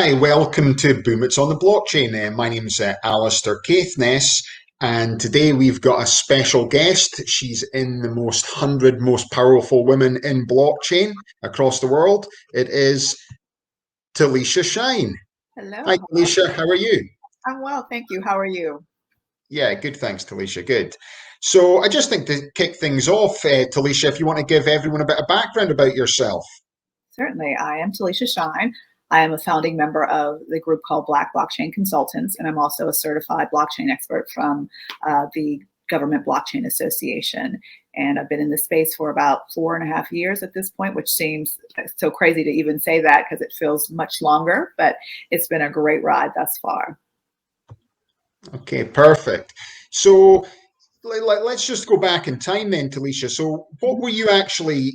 Hi, welcome to Boom It's on the Blockchain. My name's Alastair Caithness, and today we've got a special guest. She's in the 100 most powerful women in blockchain across the world. It is Talisha Shine. Hello. Hi, Talisha. How are you? I'm well, thank you. How are you? Yeah, good. Thanks, Talisha. Good. So I just think to kick things off, Talisha, if you want to give everyone a bit of background about yourself. Certainly. I am Talisha Shine. I am a founding member of the group called Black Blockchain Consultants, and I'm also a certified blockchain expert from the Government Blockchain Association. And I've been in this space for about 4.5 years at this point, which seems so crazy to even say that because it feels much longer, but it's been a great ride thus far. Okay, perfect. So let's just go back in time then, Talisha. So what were you actually,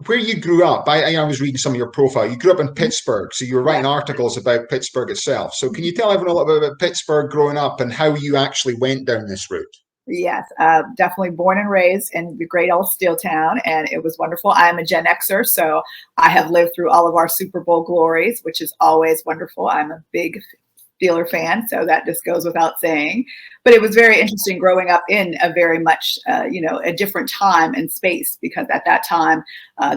where you grew up? I was reading some of your profile. You grew up in Pittsburgh, so you were writing articles about Pittsburgh itself. So can you tell everyone a little bit about Pittsburgh growing up and how you actually went down this route? Yes, definitely born and raised in the great old steel town, and it was wonderful. I am a Gen Xer, so I have lived through all of our Super Bowl glories, which is always wonderful. I'm a big Steeler fan, so that just goes without saying. But it was very interesting growing up in a very much, a different time and space, because at that time,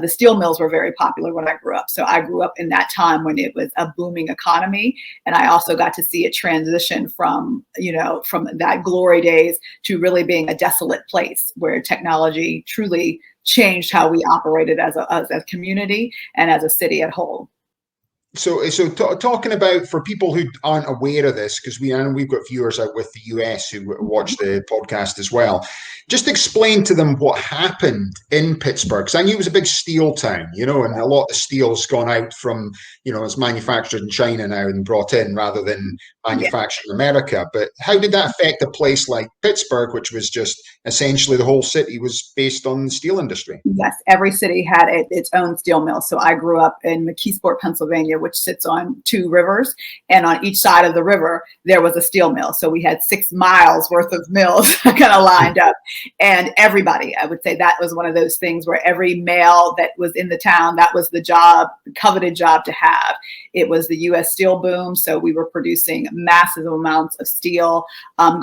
the steel mills were very popular when I grew up. So I grew up in that time when it was a booming economy. And I also got to see it transition from that glory days to really being a desolate place where technology truly changed how we operated as a community and as a city at whole. So talking about, for people who aren't aware of this, because I know we've got viewers out with the US who watch the podcast as well, just explain to them what happened in Pittsburgh. Because I knew it was a big steel town, and a lot of the steel's gone out from, it's manufactured in China now and brought in rather than manufactured in America. But how did that affect a place like Pittsburgh, which was just essentially the whole city was based on the steel industry? Yes, every city had its own steel mill. So I grew up in McKeesport, Pennsylvania, which sits on 2 rivers. And on each side of the river, there was a steel mill. So we had 6 miles worth of mills kind of lined up. And everybody, I would say that was one of those things where every male that was in the town, that was the coveted job to have. It was the U.S. steel boom. So we were producing massive amounts of steel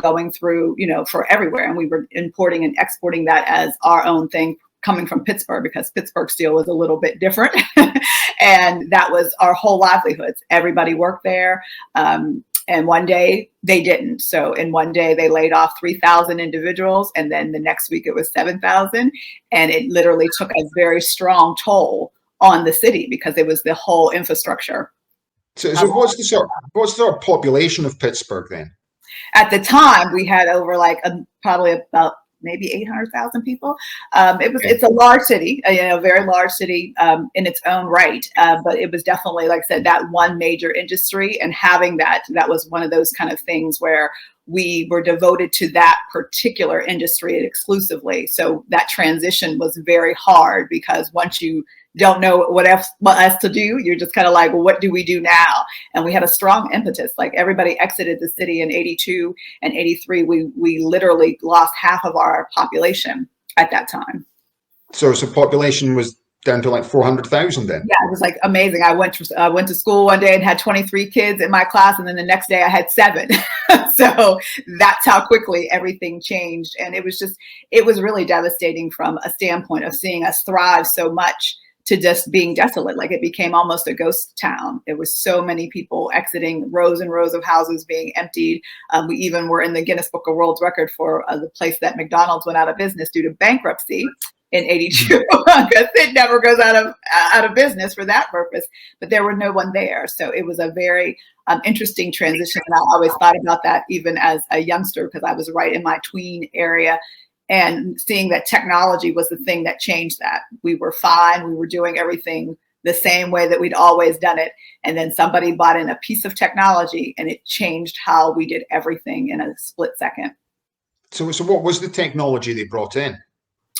going through, for everywhere. And we were importing and exporting that as our own thing, coming from Pittsburgh, because Pittsburgh steel was a little bit different. And that was our whole livelihoods. Everybody worked there. And one day they didn't. So in one day they laid off 3,000 individuals. And then the next week it was 7,000. And it literally took a very strong toll on the city because it was the whole infrastructure. So what's the sort of population of Pittsburgh then? At the time, we had over probably about maybe 800,000 people. It's a large city, a very large city in its own right. But it was definitely, like I said, that one major industry, and having that was one of those kind of things where we were devoted to that particular industry exclusively. So that transition was very hard, because once you don't know what else to do, you're just kind of like, well, what do we do now? And we had a strong impetus. Like, everybody exited the city in 82 and 83. We literally lost half of our population at that time. So population was down to 400,000 then? Yeah, it was amazing. I went to school one day and had 23 kids in my class, and then the next day I had 7. So that's how quickly everything changed. And it was really devastating from a standpoint of seeing us thrive so much to just being desolate. It became almost a ghost town. There was so many people exiting, rows and rows of houses being emptied. We even were in the Guinness Book of World Record for the place that McDonald's went out of business due to bankruptcy in 82, because it never goes out of business for that purpose. But there were no one there. So it was a very interesting transition. And I always thought about that even as a youngster, because I was right in my tween area. And seeing that technology was the thing that changed that. We were fine. We were doing everything the same way that we'd always done it. And then somebody bought in a piece of technology, and it changed how we did everything in a split second. So what was the technology they brought in?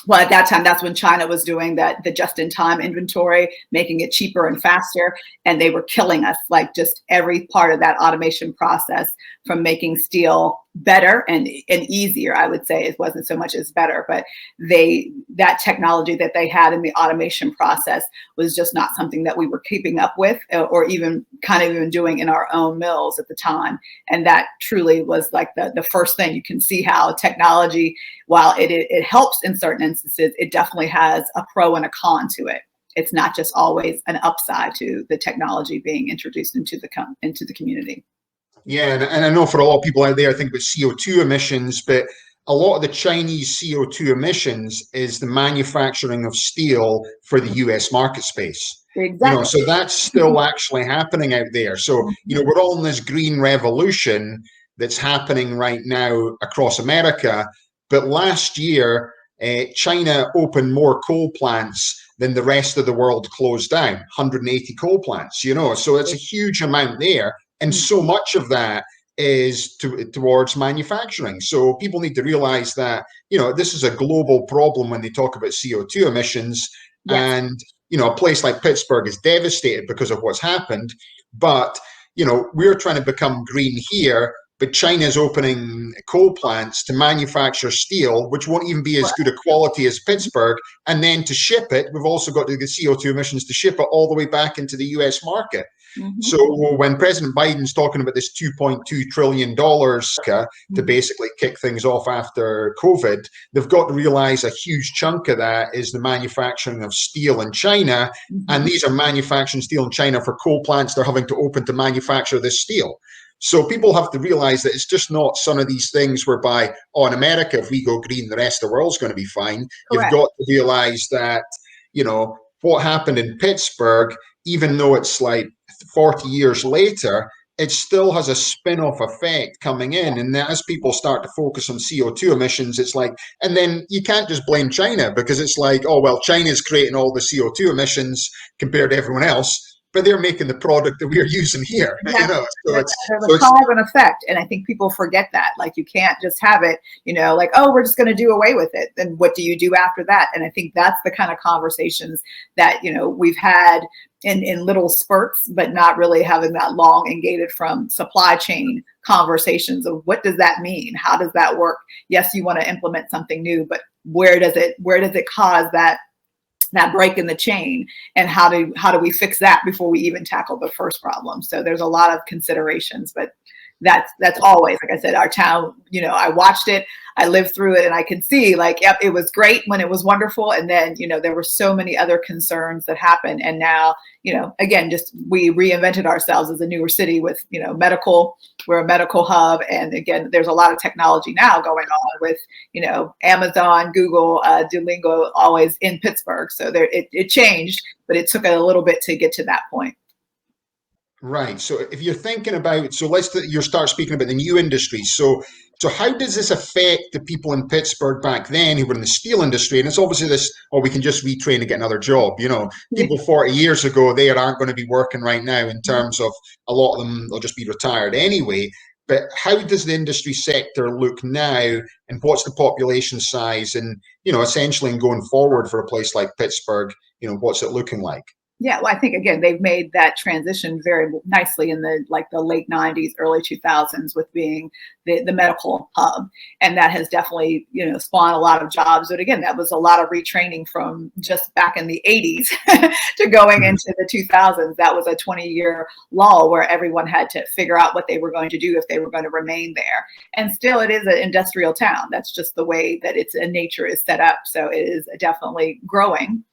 Well, at that time, that's when China was doing the just-in-time inventory, making it cheaper and faster. And they were killing us, just every part of that automation process, from making steel better and easier. I would say it wasn't so much as better, but that technology that they had in the automation process was just not something that we were keeping up with, or even doing in our own mills at the time. And that truly was like the first thing. You can see how technology, while it helps in certain instances, it definitely has a pro and a con to it. It's not just always an upside to the technology being introduced into the community. Yeah, and I know for a lot of people out there think about CO2 emissions, but a lot of the Chinese CO2 emissions is the manufacturing of steel for the US market space. Exactly. So that's still actually happening out there. So, we're all in this green revolution that's happening right now across America. But last year, China opened more coal plants than the rest of the world closed down, 180 coal plants, so it's a huge amount there. And so much of that is towards manufacturing. So people need to realize that, this is a global problem when they talk about CO2 emissions. Yes. And, a place like Pittsburgh is devastated because of what's happened. But, we're trying to become green here. But China's opening coal plants to manufacture steel, which won't even be as good a quality as Pittsburgh. And then to ship it, we've also got to do the CO2 emissions to ship it all the way back into the US market. Mm-hmm. So when President Biden's talking about this $2.2 trillion to basically kick things off after COVID, they've got to realize a huge chunk of that is the manufacturing of steel in China. Mm-hmm. And these are manufacturing steel in China for coal plants they're having to open to manufacture this steel. So people have to realize that it's just not some of these things whereby, in America, if we go green, the rest of the world's going to be fine. Correct. You've got to realize that, what happened in Pittsburgh, even though it's like 40 years later, it still has a spin-off effect coming in. And as people start to focus on CO2 emissions, it's like, and then you can't just blame China, because it's like, oh, well, China's creating all the CO2 emissions compared to everyone else, but they're making the product that we're using here. Exactly. There's a cause and effect. And I think people forget that. Like, you can't just have it, like, oh, we're just going to do away with it. Then what do you do after that? And I think that's the kind of conversations that, we've had in little spurts, but not really having that long and gated from supply chain conversations of what does that mean? How does that work? Yes, you want to implement something new, but where does it cause that break in the chain, and how do we fix that before we even tackle the first problem? So there's a lot of considerations, but that's always, like I said, our town, I watched it, I lived through it, and I can see, like, yep, it was great when it was wonderful. And then, there were so many other concerns that happened. And now, again, just we reinvented ourselves as a newer city with, medical, we're a medical hub. And again, there's a lot of technology now going on with, Amazon, Google, Duolingo, always in Pittsburgh. So it changed, but it took a little bit to get to that point. Right. So if you're thinking about, you start speaking about the new industries. So how does this affect the people in Pittsburgh back then who were in the steel industry? And it's obviously this, we can just retrain and get another job. People 40 years ago, they aren't going to be working right now, in terms of a lot of them, they'll just be retired anyway. But how does the industry sector look now, and what's the population size? And, essentially, and going forward for a place like Pittsburgh, what's it looking like? Yeah, well, I think, again, they've made that transition very nicely in the late 90s, early 2000s, with being the medical hub. And that has definitely, spawned a lot of jobs. But again, that was a lot of retraining from just back in the 80s to going into the 2000s. That was a 20-year lull where everyone had to figure out what they were going to do if they were going to remain there. And still, it is an industrial town. That's just the way that its nature is set up. So it is definitely growing.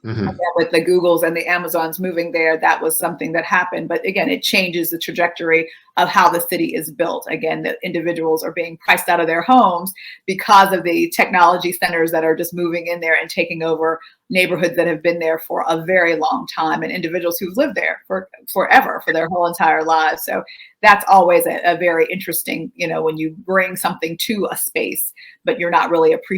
Mm-hmm. With the Googles and the Amazons moving there, that was something that happened. But again, it changes the trajectory of how the city is built. Again, the individuals are being priced out of their homes because of the technology centers that are just moving in there and taking over neighborhoods that have been there for a very long time, and individuals who've lived there for forever, for their whole entire lives. So that's always a very interesting, when you bring something to a space, but you're not really appreciating